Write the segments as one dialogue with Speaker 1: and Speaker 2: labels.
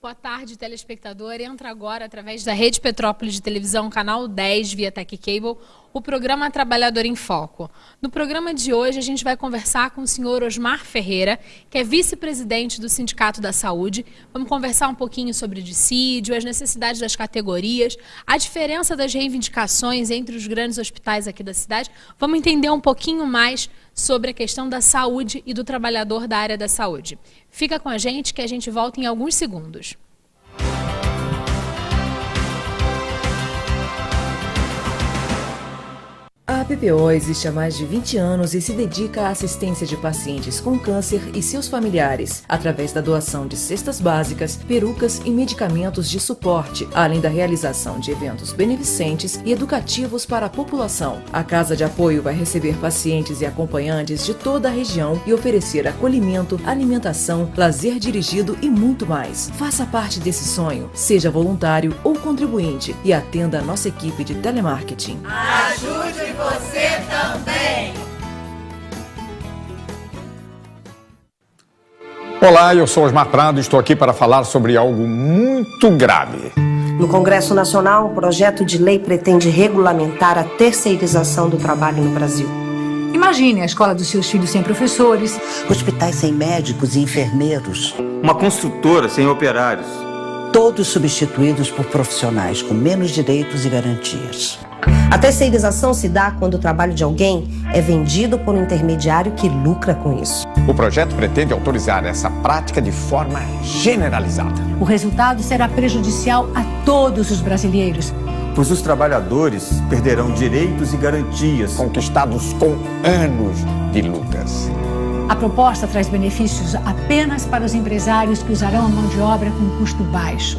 Speaker 1: Boa tarde, telespectador. Entra agora, através da Rede Petrópolis de Televisão, canal 10, via Tech Cable, o programa Trabalhador em Foco. No programa de hoje, a gente vai conversar com o senhor Osmar Ferreira, que é vice-presidente do Sindicato da Saúde. Vamos conversar um pouquinho sobre o dissídio, as necessidades das categorias, a diferença das reivindicações entre os grandes hospitais aqui da cidade. Vamos entender um pouquinho mais sobre a questão da saúde e do trabalhador da área da saúde. Fica com a gente que a gente volta em alguns segundos.
Speaker 2: A PPO existe há mais de 20 anos e se dedica à assistência de pacientes com câncer e seus familiares, através da doação de cestas básicas, perucas e medicamentos de suporte, além da realização de eventos beneficentes e educativos para a população. A Casa de Apoio vai receber pacientes e acompanhantes de toda a região e oferecer acolhimento, alimentação, lazer dirigido e muito mais. Faça parte desse sonho, seja voluntário ou contribuinte e atenda a nossa equipe de telemarketing.
Speaker 3: Ajude você também!
Speaker 4: Olá, eu sou Osmar Prado e estou aqui para falar sobre algo muito grave.
Speaker 5: No Congresso Nacional, um projeto de lei pretende regulamentar a terceirização do trabalho no Brasil.
Speaker 6: Imagine a escola dos seus filhos sem professores,
Speaker 7: hospitais sem médicos e enfermeiros,
Speaker 8: uma construtora sem operários,
Speaker 7: todos substituídos por profissionais com menos direitos e garantias.
Speaker 5: A terceirização se dá quando o trabalho de alguém é vendido por um intermediário que lucra com isso.
Speaker 4: O projeto pretende autorizar essa prática de forma generalizada.
Speaker 6: O resultado será prejudicial a todos os brasileiros,
Speaker 8: pois os trabalhadores perderão direitos e garantias
Speaker 4: conquistados com anos de lutas.
Speaker 6: A proposta traz benefícios apenas para os empresários que usarão a mão de obra com custo baixo.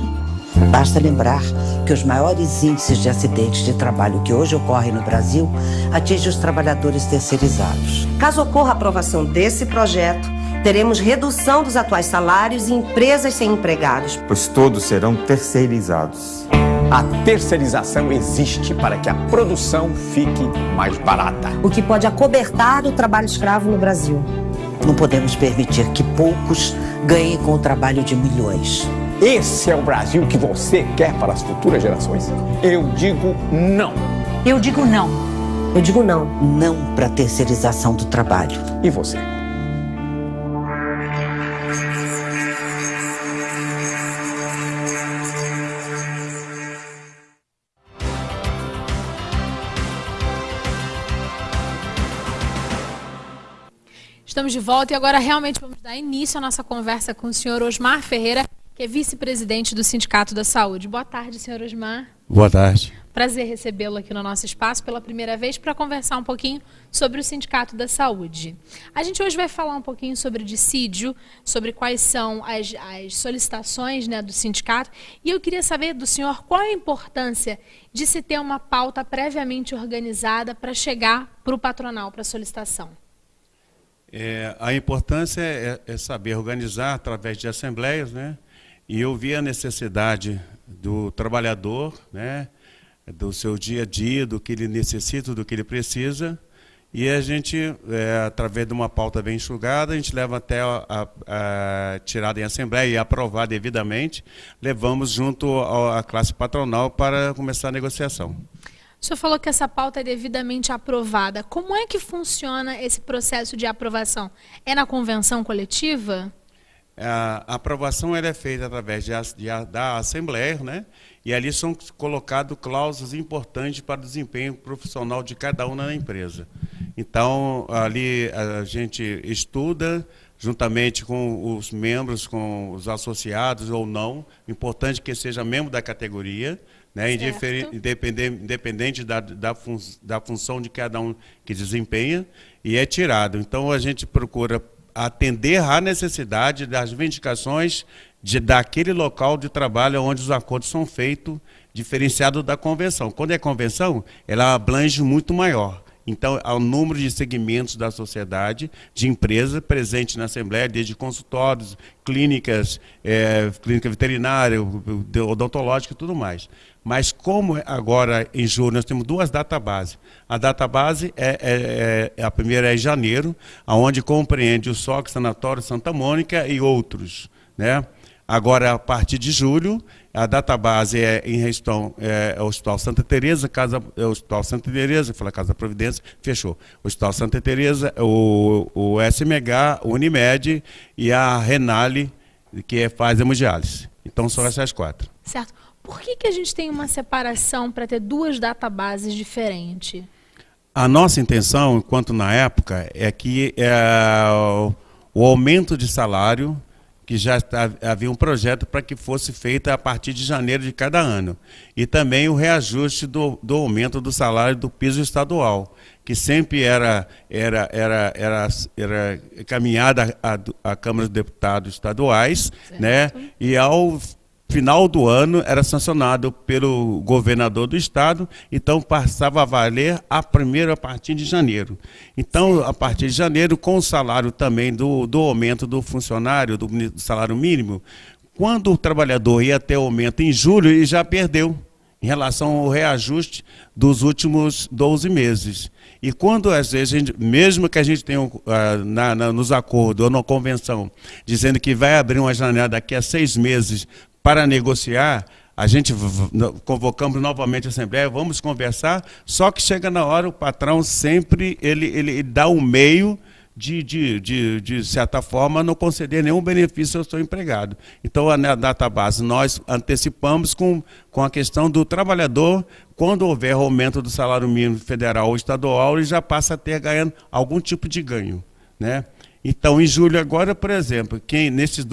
Speaker 7: Basta lembrar que os maiores índices de acidentes de trabalho que hoje ocorrem no Brasil atingem os trabalhadores terceirizados.
Speaker 5: Caso ocorra a aprovação desse projeto, teremos redução dos atuais salários e empresas sem empregados,
Speaker 8: pois todos serão terceirizados.
Speaker 4: A terceirização existe para que a produção fique mais barata,
Speaker 5: o que pode acobertar o trabalho escravo no Brasil.
Speaker 7: Não podemos permitir que poucos ganhem com o trabalho de milhões.
Speaker 4: Esse é o Brasil que você quer para as futuras gerações? Eu digo não.
Speaker 6: Eu digo não.
Speaker 5: Eu digo não.
Speaker 7: Não para a terceirização do trabalho.
Speaker 4: E você?
Speaker 1: Estamos de volta e agora realmente vamos dar início à nossa conversa com o senhor Osmar Ferreira, que é vice-presidente do Sindicato da Saúde. Boa tarde, senhor Osmar.
Speaker 9: Boa tarde.
Speaker 1: Prazer recebê-lo aqui no nosso espaço pela primeira vez para conversar um pouquinho sobre o Sindicato da Saúde. A gente hoje vai falar um pouquinho sobre dissídio, sobre quais são as solicitações, né, do sindicato. E eu queria saber do senhor qual é a importância de se ter uma pauta previamente organizada para chegar para o patronal, para a solicitação.
Speaker 9: A importância é saber organizar através de assembleias, né? E eu vi a necessidade do trabalhador, né, do seu dia a dia, do que ele necessita, do que ele precisa, e a gente, através de uma pauta bem enxugada, a gente leva até a tirada em assembleia e aprovar devidamente, levamos junto à classe patronal para começar a negociação.
Speaker 1: O senhor falou que essa pauta é devidamente aprovada. Como é que funciona esse processo de aprovação? É na convenção coletiva?
Speaker 9: A aprovação ela é feita através da Assembleia, né? E ali são colocadas cláusulas importantes para o desempenho profissional de cada um na empresa. Então, ali a gente estuda, juntamente com os membros, com os associados ou não, importante que seja membro da categoria, né? Independente da função de cada um que desempenha, e é tirado. Então, a gente procura atender à necessidade das reivindicações daquele local de trabalho onde os acordos são feitos, diferenciado da convenção. Quando é convenção, ela abrange muito maior. Então, há um número de segmentos da sociedade, de empresas presentes na Assembleia, desde consultórios, clínicas, clínica veterinária, odontológica e tudo mais. Mas como agora, em julho, nós temos duas databases. A database, a primeira é em janeiro, onde compreende o SOC, Sanatório Santa Mônica e outros, né? Agora, a partir de julho, a database é em gestão, é o Hospital Santa Teresa, Hospital Santa Teresa, fala Casa Providência, fechou. O Hospital Santa Teresa, o SMH, o Unimed e a Renale, que faz hemodiálise. Então, são essas 4.
Speaker 1: Certo. Por que a gente tem uma separação para ter 2 databases diferentes?
Speaker 9: A nossa intenção, enquanto na época, é que o aumento de salário, que já havia um projeto para que fosse feito a partir de janeiro de cada ano. E também o reajuste do aumento do salário do piso estadual, que sempre era caminhada à Câmara dos Deputados estaduais, né? E ao final do ano era sancionado pelo governador do estado, então passava a valer a partir de janeiro. Então, a partir de janeiro, com o salário também do aumento do funcionário, do salário mínimo, quando o trabalhador ia ter aumento em julho, ele já perdeu em relação ao reajuste dos últimos 12 meses. E quando, às vezes, mesmo que a gente tenha nos acordos ou na convenção, dizendo que vai abrir uma janela daqui a 6 meses para negociar, a gente convocamos novamente a Assembleia, vamos conversar, só que chega na hora, o patrão sempre ele dá um meio de certa forma, não conceder nenhum benefício ao seu empregado. Então, na database, nós antecipamos com a questão do trabalhador, quando houver aumento do salário mínimo federal ou estadual, ele já passa a ter ganhando algum tipo de ganho, né? Então, em julho agora, por exemplo, nesses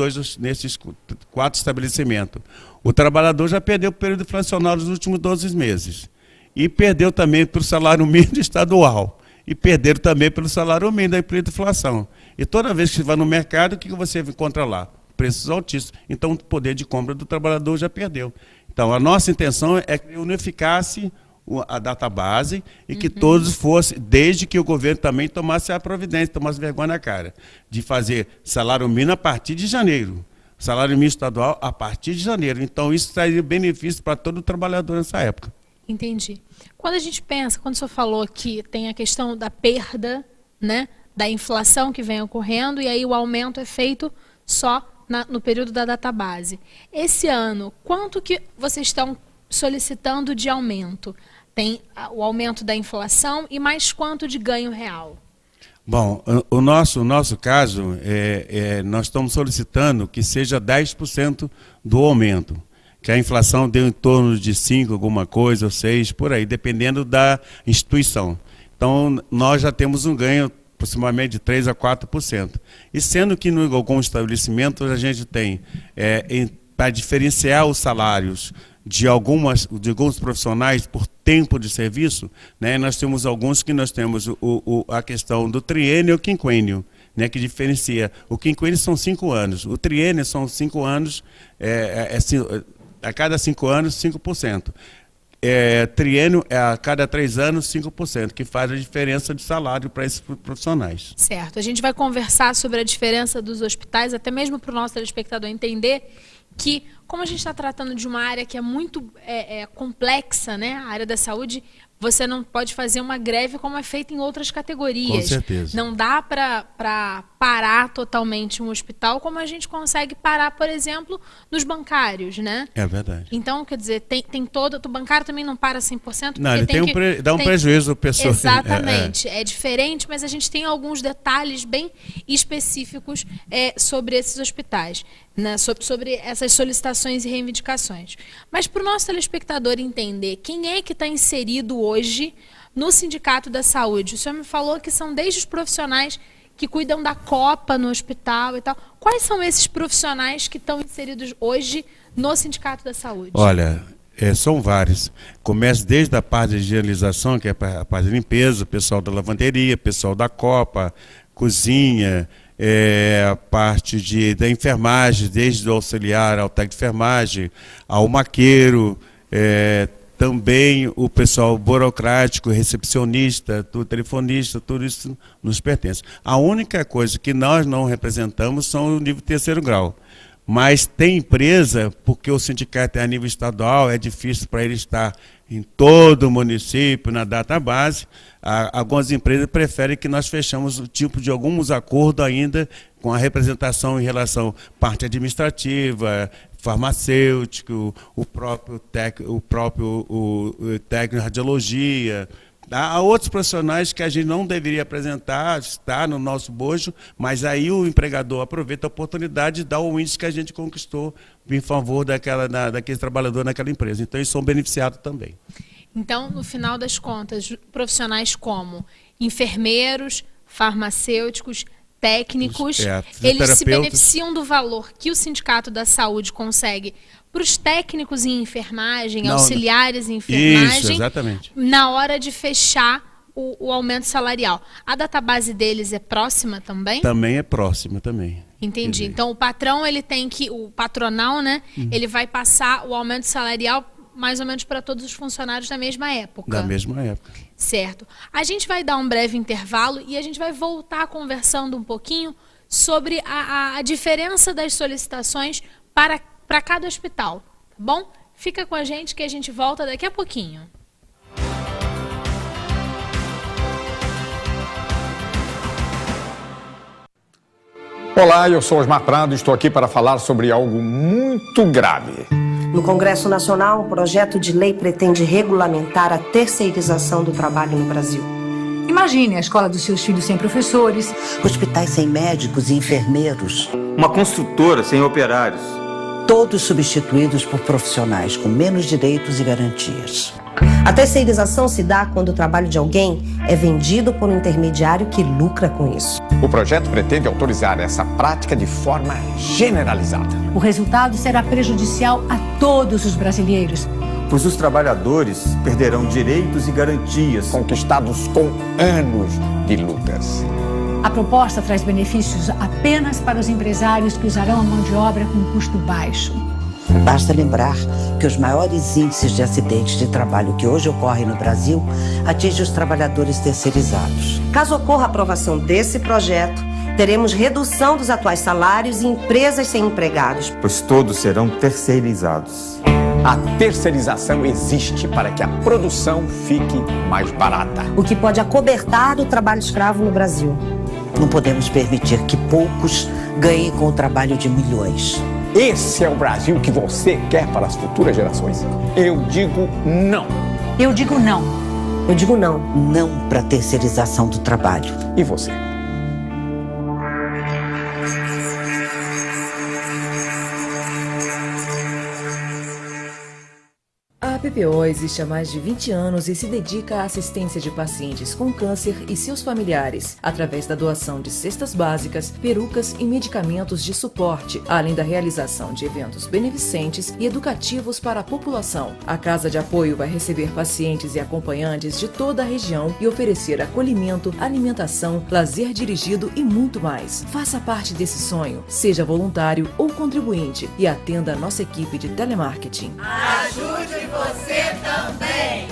Speaker 9: 4 estabelecimentos, o trabalhador já perdeu o período inflacionário dos últimos 12 meses. E perdeu também pelo salário mínimo estadual. E perderam também pelo salário mínimo da inflação. E toda vez que você vai no mercado, o que você encontra lá? Preços altíssimos. Então, o poder de compra do trabalhador já perdeu. Então, a nossa intenção é que unificasse a database e que todos fossem, desde que o governo também tomasse a providência, tomasse vergonha na cara, de fazer salário mínimo a partir de janeiro, salário mínimo estadual a partir de janeiro. Então, isso traria benefício para todo trabalhador nessa época.
Speaker 1: Entendi. Quando a gente pensa, quando o senhor falou que tem a questão da perda, né, da inflação que vem ocorrendo, e aí o aumento é feito só no período da database. Esse ano, quanto que vocês estão solicitando de aumento? Tem o aumento da inflação e mais quanto de ganho real?
Speaker 9: Bom, o nosso caso, nós estamos solicitando que seja 10% do aumento, que a inflação deu em torno de 5, alguma coisa, ou 6, por aí, dependendo da instituição. Então, nós já temos um ganho aproximadamente de 3 a 4%. E sendo que em alguns estabelecimentos a gente tem, para diferenciar os salários de alguns profissionais por tempo de serviço, né, nós temos alguns que nós temos a questão do triênio e o quinquênio, né, que diferencia. O quinquênio são 5 anos, o triênio são 5 anos, a cada 5 anos, 5%. Triênio é a cada 3 anos, 5%, que faz a diferença de salário para esses profissionais.
Speaker 1: Certo. A gente vai conversar sobre a diferença dos hospitais, até mesmo para o nosso telespectador entender que, como a gente está tratando de uma área que é muito complexa, né, a área da saúde, você não pode fazer uma greve como é feita em outras categorias.
Speaker 9: Com certeza.
Speaker 1: Não dá para parar totalmente um hospital como a gente consegue parar, por exemplo, nos bancários, né?
Speaker 9: É verdade.
Speaker 1: Então, quer dizer, tem todo... O bancário também não para 100%.
Speaker 9: Não, ele dá um prejuízo ao pessoal.
Speaker 1: Exatamente. É diferente, mas a gente tem alguns detalhes bem específicos sobre esses hospitais, né? Sobre essas solicitações e reivindicações. Mas para o nosso telespectador entender quem é que está inserido hoje no Sindicato da Saúde. O senhor me falou que são desde os profissionais que cuidam da copa no hospital e tal. Quais são esses profissionais que estão inseridos hoje no Sindicato da Saúde?
Speaker 9: Olha, são vários. Começa desde a parte de higienização, que é a parte de limpeza, pessoal da lavanderia, pessoal da copa, cozinha, a parte da enfermagem, desde o auxiliar ao técnico de enfermagem, ao maqueiro, também o pessoal burocrático, recepcionista, telefonista, tudo isso nos pertence. A única coisa que nós não representamos são o nível 3º grau. Mas tem empresa, porque o sindicato é a nível estadual, é difícil para ele estar em todo o município, na database. Algumas empresas preferem que nós fechamos o tipo de alguns acordos ainda com a representação em relação à parte administrativa, farmacêutico, o técnico de radiologia. Há outros profissionais que a gente não deveria apresentar, está no nosso bojo, mas aí o empregador aproveita a oportunidade e dá o índice que a gente conquistou em favor daquele trabalhador naquela empresa. Então, eles são beneficiados também.
Speaker 1: Então, no final das contas, profissionais como enfermeiros, farmacêuticos, técnicos, eles se beneficiam do valor que o Sindicato da Saúde consegue para os técnicos em enfermagem, auxiliares em enfermagem,
Speaker 9: isso, exatamente,
Speaker 1: na hora de fechar o aumento salarial. A database deles é próxima também?
Speaker 9: Também é próxima, também.
Speaker 1: Entendi. Então, o patrão, ele tem que, o patronal, né, ele vai passar o aumento salarial mais ou menos para todos os funcionários da mesma época.
Speaker 9: Da mesma época.
Speaker 1: Certo. A gente vai dar um breve intervalo e a gente vai voltar conversando um pouquinho sobre a diferença das solicitações para cada hospital, tá bom? Fica com a gente que a gente volta daqui a pouquinho.
Speaker 4: Olá, eu sou Osmar Prado e estou aqui para falar sobre algo muito grave.
Speaker 5: No Congresso Nacional, um projeto de lei pretende regulamentar a terceirização do trabalho no Brasil.
Speaker 6: Imagine a escola dos seus filhos sem professores,
Speaker 7: Hospitais sem médicos e enfermeiros,
Speaker 8: Uma construtora sem operários.
Speaker 7: todos substituídos por profissionais com menos direitos e garantias.
Speaker 5: A terceirização se dá quando o trabalho de alguém é vendido por um intermediário que lucra com isso.
Speaker 4: O projeto pretende autorizar essa prática de forma generalizada.
Speaker 6: o resultado será prejudicial a todos os brasileiros.
Speaker 8: Pois os trabalhadores perderão direitos e garantias
Speaker 4: Conquistados com anos de lutas.
Speaker 6: A proposta traz benefícios apenas para os empresários que usarão a mão de obra com custo baixo.
Speaker 7: Basta lembrar que os maiores índices de acidentes de trabalho que hoje ocorrem no Brasil atingem os trabalhadores terceirizados.
Speaker 5: Caso ocorra a aprovação desse projeto, teremos redução dos atuais salários e empresas sem empregados.
Speaker 8: pois todos serão terceirizados.
Speaker 4: A terceirização existe para que a produção fique mais barata.
Speaker 5: O que pode acobertar o trabalho escravo no Brasil.
Speaker 7: Não podemos permitir que poucos ganhem com o trabalho de milhões.
Speaker 4: Esse é o Brasil que você quer para as futuras gerações? Eu digo não.
Speaker 6: Eu digo não.
Speaker 5: Eu digo não.
Speaker 7: Não para a terceirização do trabalho.
Speaker 4: E você?
Speaker 2: A PPO existe há mais de 20 anos e se dedica à assistência de pacientes com câncer e seus familiares, através da doação de cestas básicas, perucas e medicamentos de suporte, além da realização de eventos beneficentes e educativos para a população. A Casa de Apoio vai receber pacientes e acompanhantes de toda a região e oferecer acolhimento, alimentação, lazer dirigido e muito mais. Faça parte desse sonho, seja voluntário ou contribuinte e atenda a nossa equipe de telemarketing.
Speaker 3: Ajude você também!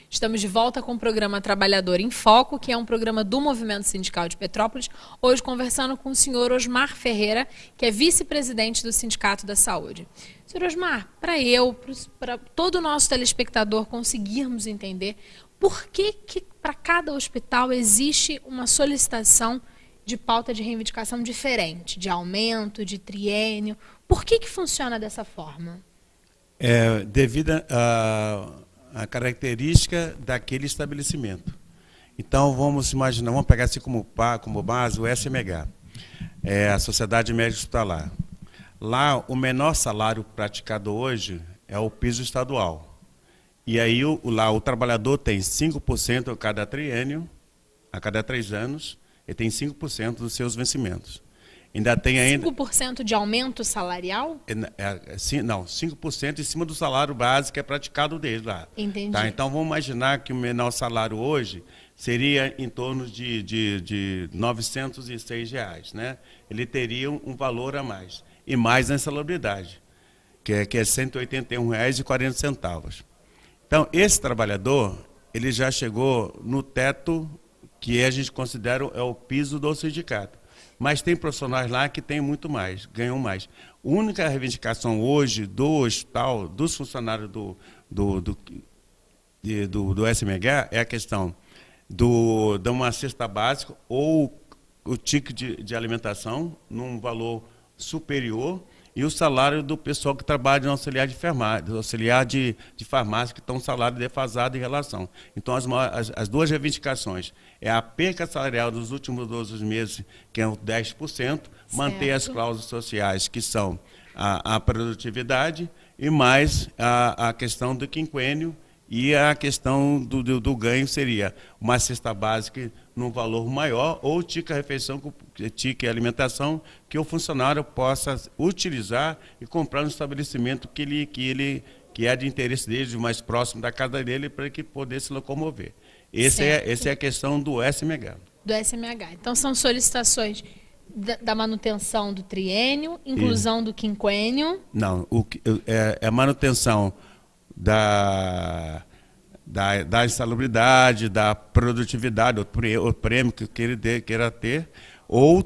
Speaker 1: Estamos de volta com o programa Trabalhador em Foco, que é um programa do Movimento Sindical de Petrópolis, hoje conversando com o senhor Osmar Ferreira, que é vice-presidente do Sindicato da Saúde. Senhor Osmar, para todo o nosso telespectador conseguirmos entender por que para cada hospital existe uma solicitação de pauta de reivindicação diferente, de aumento, de triênio. Por que funciona dessa forma?
Speaker 9: Devido a característica daquele estabelecimento. Então, vamos imaginar, vamos pegar assim como base o SMH, a Sociedade Médica Hospitalar. Lá, o menor salário praticado hoje é o piso estadual. E aí, lá, o trabalhador tem 5% a cada triênio, a cada 3 anos, ele tem 5% dos seus vencimentos. Ainda tem ainda
Speaker 1: 5% de aumento salarial?
Speaker 9: Não, 5% em cima do salário básico que é praticado desde lá.
Speaker 1: Entendi.
Speaker 9: Tá? Então, vamos imaginar que o menor salário hoje seria em torno de R$ 906, né? Ele teria um valor a mais. E mais na insalubridade, que é R$ 181,40. Então, esse trabalhador, ele já chegou no teto que a gente considera o piso do sindicato. Mas tem profissionais lá que têm muito mais, ganham mais. única reivindicação hoje do hospital, dos funcionários do SMH, é a questão de uma cesta básica ou o ticket de alimentação num valor superior e o salário do pessoal que trabalha no auxiliar de enfermagem, do auxiliar de farmácia, que estão um salário defasado em relação. Então, as duas reivindicações é a perca salarial dos últimos 12 meses, que é 10%, manter as cláusulas sociais, que são a produtividade, e mais a questão do quinquênio, e a questão do ganho seria uma cesta básica num valor maior ou ticket refeição, ticket alimentação, que o funcionário possa utilizar e comprar no estabelecimento que é de interesse dele, mais próximo da casa dele, para ele poder se locomover. Essa é a questão do SMH.
Speaker 1: Do SMH. Então, são solicitações da manutenção do triênio, inclusão do quinquênio.
Speaker 9: Não, é a manutenção da insalubridade, da produtividade, o prêmio que ele queira ter, ou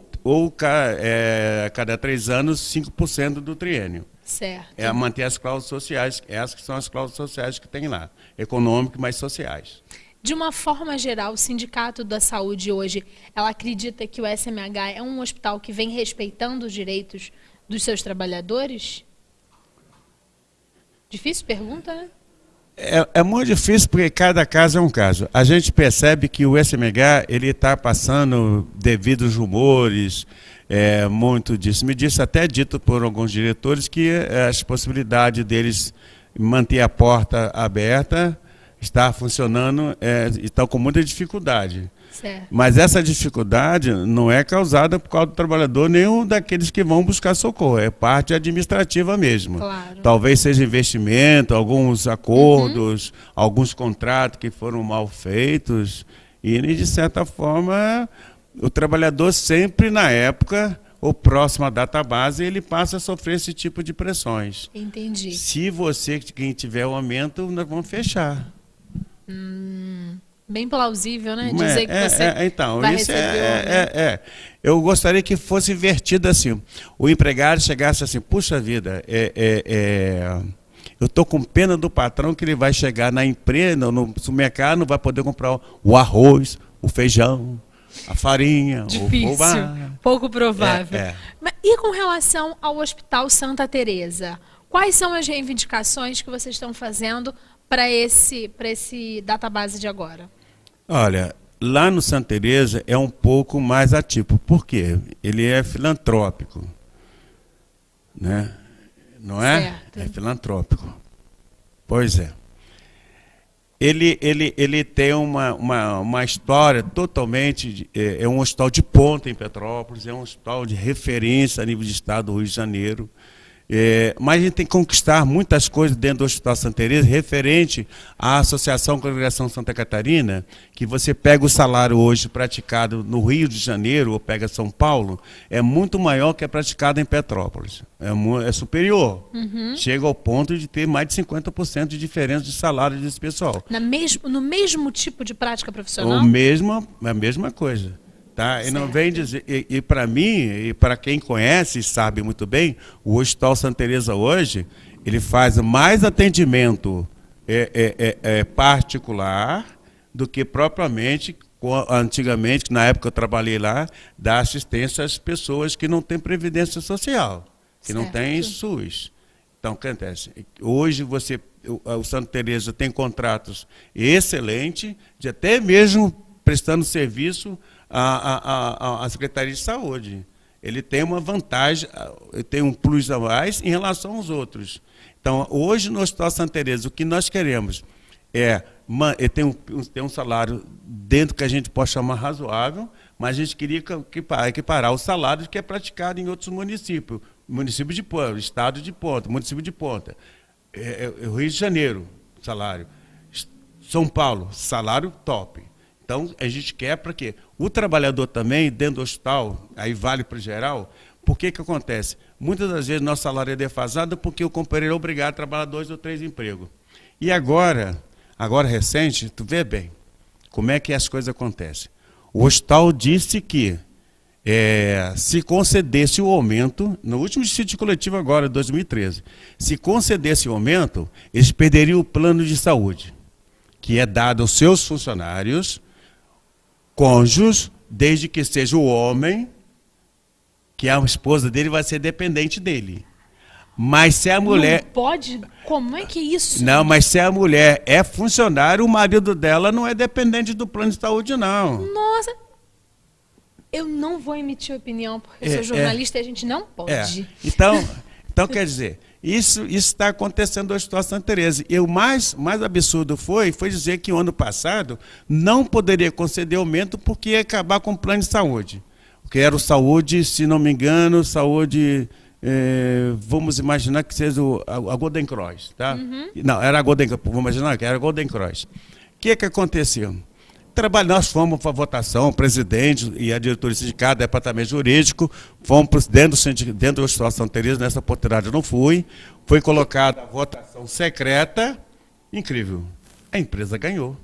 Speaker 9: cada 3 anos, 5% do triênio.
Speaker 1: Certo.
Speaker 9: É manter as cláusulas sociais, essas que são as cláusulas sociais que tem lá, econômicas, mas sociais.
Speaker 1: De uma forma geral, o Sindicato da Saúde hoje, ela acredita que o SMH é um hospital que vem respeitando os direitos dos seus trabalhadores? Difícil pergunta, né?
Speaker 9: É muito difícil porque cada caso é um caso. A gente percebe que o SMH ele está passando, devido aos rumores, muito disso. Me disse até dito por alguns diretores que as possibilidades deles manter a porta aberta está funcionando, estão com muita dificuldade.
Speaker 1: Certo.
Speaker 9: Mas essa dificuldade não é causada por causa do trabalhador, nem daqueles que vão buscar socorro, é parte administrativa mesmo.
Speaker 1: Claro.
Speaker 9: Talvez seja investimento, alguns acordos, alguns contratos que foram mal feitos, e de certa forma o trabalhador sempre na época, ou próximo à database, ele passa a sofrer esse tipo de pressões.
Speaker 1: Entendi.
Speaker 9: Se quem tiver o aumento, nós vamos fechar.
Speaker 1: Bem plausível, né? Dizer que você
Speaker 9: então,
Speaker 1: vai
Speaker 9: isso
Speaker 1: receber
Speaker 9: eu gostaria que fosse invertido assim. O empregado chegasse assim, puxa vida, eu estou com pena do patrão que ele vai chegar na empresa, no supermercado, não vai poder comprar o arroz, o feijão, a farinha,
Speaker 1: difícil,
Speaker 9: o fubá.
Speaker 1: Pouco provável. Mas, e com relação ao Hospital Santa Teresa, quais são as reivindicações que vocês estão fazendo para esse database de agora?
Speaker 9: Olha, lá no Santa Teresa é um pouco mais atípico. Por quê? Ele é filantrópico, né? Não é?
Speaker 1: Certo.
Speaker 9: É filantrópico. Pois é. Ele tem uma história totalmente... É um hospital de ponta em Petrópolis, é um hospital de referência a nível de estado do Rio de Janeiro. Mas a gente tem que conquistar muitas coisas dentro do Hospital Santa Teresa, referente à Associação Congregação Santa Catarina, que você pega o salário hoje praticado no Rio de Janeiro, ou pega São Paulo, é muito maior que é praticado em Petrópolis. É superior. Chega ao ponto de ter mais de 50% de diferença de salário desse pessoal.
Speaker 1: No mesmo tipo de prática profissional?
Speaker 9: A mesma coisa. Tá? E não vem dizer, e para mim, e para quem conhece e sabe muito bem, o Hospital Santa Teresa hoje, ele faz mais atendimento particular do que propriamente, antigamente, na época que eu trabalhei lá, da assistência às pessoas que não têm previdência social, que não têm SUS. Então, o que acontece? Hoje o Santa Teresa tem contratos excelentes, de até mesmo prestando serviço a Secretaria de Saúde. Ele tem uma vantagem, tem um plus a mais em relação aos outros. Então, hoje no Hospital Santa Teresa, o que nós queremos ter um salário dentro que a gente pode chamar razoável, mas a gente queria equiparar o salário que é praticado em outros municípios. Município de ponta, estado de ponta, município de ponta. Rio de Janeiro, salário. São Paulo, salário top. Então, a gente quer para quê? O trabalhador também, dentro do hospital, aí vale para o geral, por que acontece? Muitas das vezes nosso salário é defasado porque o companheiro é obrigado a trabalhar 2 ou 3 empregos. E agora recente, tu vê bem como é que as coisas acontecem. O hospital disse que se concedesse o aumento, no último dissídio coletivo agora, 2013, se concedesse o aumento, eles perderiam o plano de saúde, que é dado aos seus funcionários, cônjuges, desde que seja o homem, que a esposa dele vai ser dependente dele. Mas se a mulher...
Speaker 1: Não pode? Como é que é isso?
Speaker 9: Não, mas se a mulher é funcionária, o marido dela não é dependente do plano de saúde, não.
Speaker 1: Nossa, eu não vou emitir opinião, porque eu sou jornalista e a gente não pode.
Speaker 9: Então, quer dizer, isso está acontecendo na situação Santa Teresa. E o mais absurdo foi dizer que o ano passado não poderia conceder aumento porque ia acabar com o plano de saúde. Porque era o saúde, se não me engano, saúde... vamos imaginar que seja a Golden Cross, tá? Não, era a Golden Cross, vamos imaginar que era a Golden Cross. O que aconteceu? Nós fomos para a votação, o presidente e a diretoria sindical, departamento jurídico, fomos dentro da situação Teresa, nessa oportunidade eu não fui, foi colocada a votação secreta, incrível, a empresa ganhou.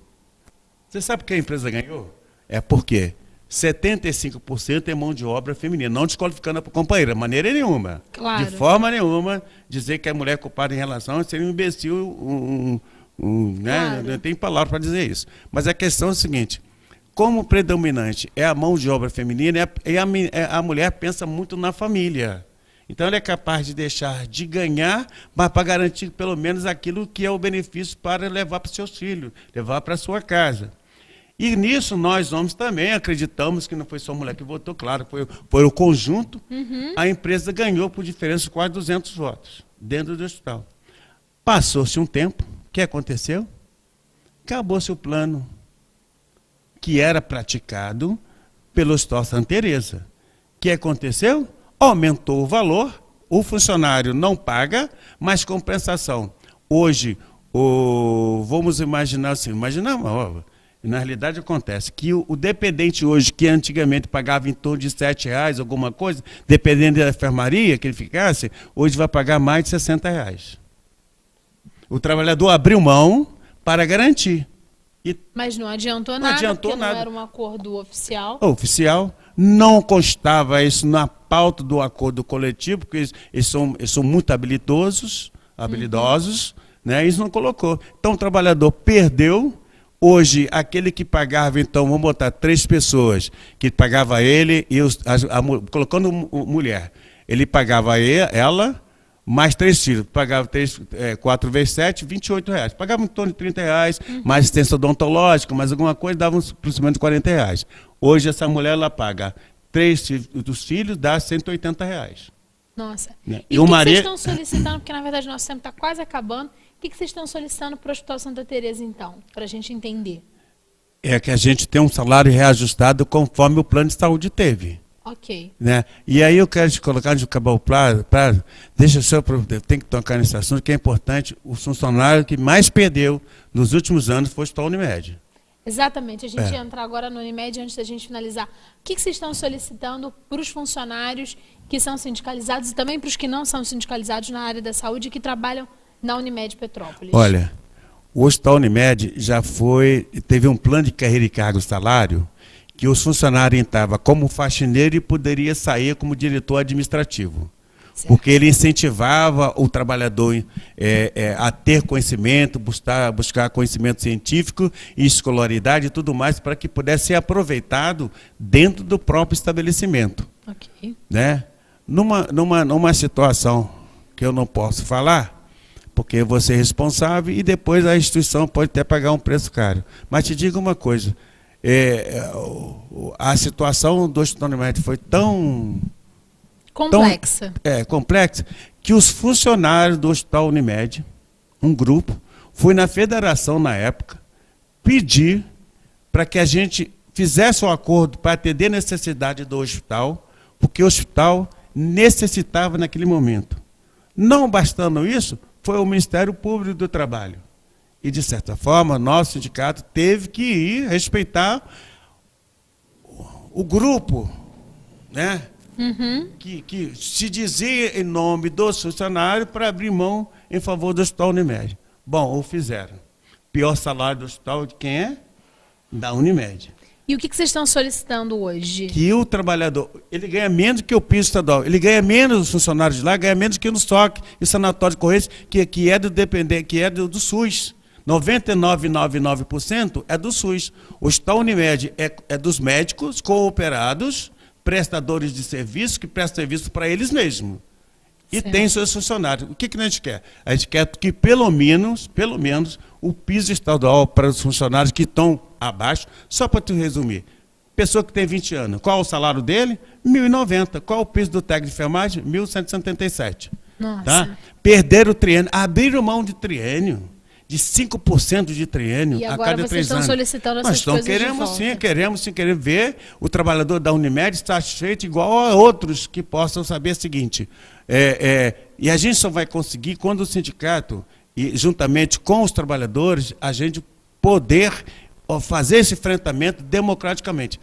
Speaker 9: Você sabe por que a empresa ganhou? É porque 75% é mão de obra feminina, não desqualificando a companheira, de maneira nenhuma.
Speaker 1: Claro.
Speaker 9: De forma nenhuma, dizer que a mulher é culpada em relação a ser um imbecil, né? Não tem palavra para dizer isso. Mas a questão é a seguinte, como predominante é a mão de obra feminina, a mulher pensa muito na família. Então ela é capaz de deixar de ganhar, mas para garantir pelo menos aquilo que é o benefício para levar para os seus filhos, levar para a sua casa. E nisso nós homens também acreditamos que não foi só a mulher que votou, claro, foi o conjunto. A empresa ganhou por diferença de quase 200 votos dentro do hospital. Passou-se um tempo, o que aconteceu? Acabou-se o plano que era praticado pelo Hospital Santa Teresa. O que aconteceu? Aumentou o valor, o funcionário não paga, mas compensação. Hoje, vamos imaginar assim, na realidade acontece que o dependente hoje, que antigamente pagava em torno de R$7, alguma coisa, dependendo da enfermaria que ele ficasse, hoje vai pagar mais de R$60. O trabalhador abriu mão para garantir.
Speaker 1: Mas não adiantou nada, porque não era um acordo oficial.
Speaker 9: Oficial. Não constava isso na pauta do acordo coletivo, porque eles são muito habilidosos, né? Isso não colocou. Então o trabalhador perdeu. Hoje, aquele que pagava, então, vamos botar 3 pessoas, que pagava ele, e colocando mulher, ele pagava ela, mais 3 filhos, pagava 4 vezes 7, R$28. Pagava em torno de R$30, mais assistência odontológica, mais alguma coisa, dava aproximadamente R$40. Hoje, essa mulher, ela paga 3 dos filhos, dá R$180.
Speaker 1: Nossa.
Speaker 9: Né?
Speaker 1: E o que vocês estão solicitando, porque na verdade nosso tempo está quase acabando, o que vocês estão solicitando para o Hospital Santa Teresa, então, para a gente entender? É que a gente tem um salário reajustado conforme o plano de saúde teve. Ok. Né? E aí eu quero te colocar, de acabar o prazo, deixa eu tem que tocar nesse assunto, que é importante, o funcionário que mais perdeu nos últimos anos foi o Hospital Unimed. Exatamente, a gente ia entrar agora no Unimed antes da gente finalizar. O que vocês estão solicitando para os funcionários que são sindicalizados e também para os que não são sindicalizados na área da saúde e que trabalham na Unimed Petrópolis? Olha, o Hospital Unimed teve um plano de carreira e cargo salário que os funcionários entravam como faxineiro e poderia sair como diretor administrativo. Certo. Porque ele incentivava o trabalhador a ter conhecimento, buscar conhecimento científico e escolaridade e tudo mais para que pudesse ser aproveitado dentro do próprio estabelecimento. Ok. Né? Numa situação que eu não posso falar, porque eu vou ser responsável e depois a instituição pode até pagar um preço caro. Mas te digo uma coisa, a situação do Hospital Unimed foi tão complexa. Complexa, que os funcionários do Hospital Unimed, um grupo, foi na federação na época, pedir para que a gente fizesse um acordo para atender a necessidade do hospital, porque o hospital necessitava naquele momento. Não bastando isso, foi o Ministério Público do Trabalho. E, de certa forma, nosso sindicato teve que ir respeitar o grupo, né? Que se dizia em nome dos funcionários para abrir mão em favor do Hospital Unimed. Bom, o fizeram. Pior salário do hospital de quem é? Da Unimed. E o que vocês estão solicitando hoje?
Speaker 9: Que o trabalhador, ele ganha menos que o piso estadual, ele ganha menos, os funcionários de lá ganham menos que no SOC e sanatório de Correios, que é do dependente, que é do SUS. 99,99% é do SUS. O Hospital Unimed é dos médicos cooperados, prestadores de serviço, que prestam serviço para eles mesmos. E certo. Tem seus funcionários. O que a gente quer? A gente quer que, pelo menos, o piso estadual para os funcionários que estão abaixo, só para te resumir. Pessoa que tem 20 anos, qual o salário dele? R$ 1.090. Qual o piso do técnico de enfermagem? R$ 1.177.
Speaker 1: Nossa.
Speaker 9: Tá? Perderam o triênio, abriram mão de triênio. De 5% de triênio a cada 3 anos. E agora vocês estão
Speaker 1: solicitando essas coisas de volta.
Speaker 9: Queremos ver o trabalhador da Unimed satisfeito igual a outros que possam saber o seguinte. E a gente só vai conseguir quando o sindicato, e juntamente com os trabalhadores, a gente poder fazer esse enfrentamento democraticamente.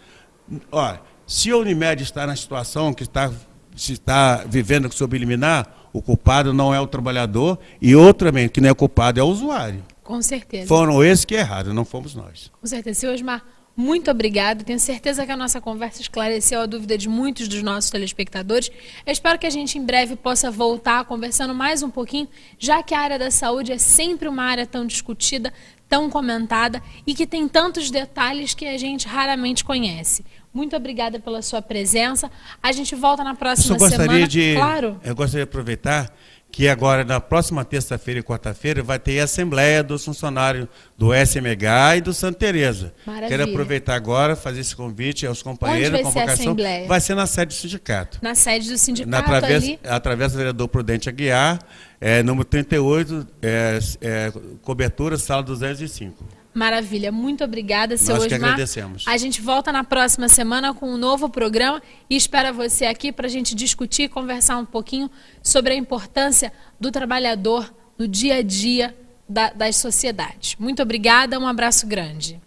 Speaker 9: Olha, se a Unimed está na situação que está vivendo sob liminar, o culpado não é o trabalhador e outro também, que não é culpado, é o usuário.
Speaker 1: Com certeza.
Speaker 9: Foram esses que erraram, não fomos nós.
Speaker 1: Com certeza. Seu Osmar, muito obrigado. Tenho certeza que a nossa conversa esclareceu a dúvida de muitos dos nossos telespectadores. Eu espero que a gente em breve possa voltar conversando mais um pouquinho, já que a área da saúde é sempre uma área tão discutida, tão comentada e que tem tantos detalhes que a gente raramente conhece. Muito obrigada pela sua presença. A gente volta na próxima semana. Claro.
Speaker 9: Eu gostaria de aproveitar que agora, na próxima terça-feira e quarta-feira, vai ter a Assembleia dos Funcionários do SMH e do Santa Teresa.
Speaker 1: Maravilha.
Speaker 9: Quero aproveitar agora, fazer esse convite aos companheiros.
Speaker 1: Onde vai ser a Assembleia?
Speaker 9: Vai ser na sede do sindicato.
Speaker 1: Na sede do sindicato ali?
Speaker 9: Através do vereador Prudente Aguiar, número 38, cobertura, sala 205.
Speaker 1: Maravilha, muito obrigada, seu Osmar.
Speaker 9: Nós que agradecemos.
Speaker 1: A gente volta na próxima semana com um novo programa e espera você aqui para a gente discutir e conversar um pouquinho sobre a importância do trabalhador no dia a dia das sociedades. Muito obrigada, um abraço grande.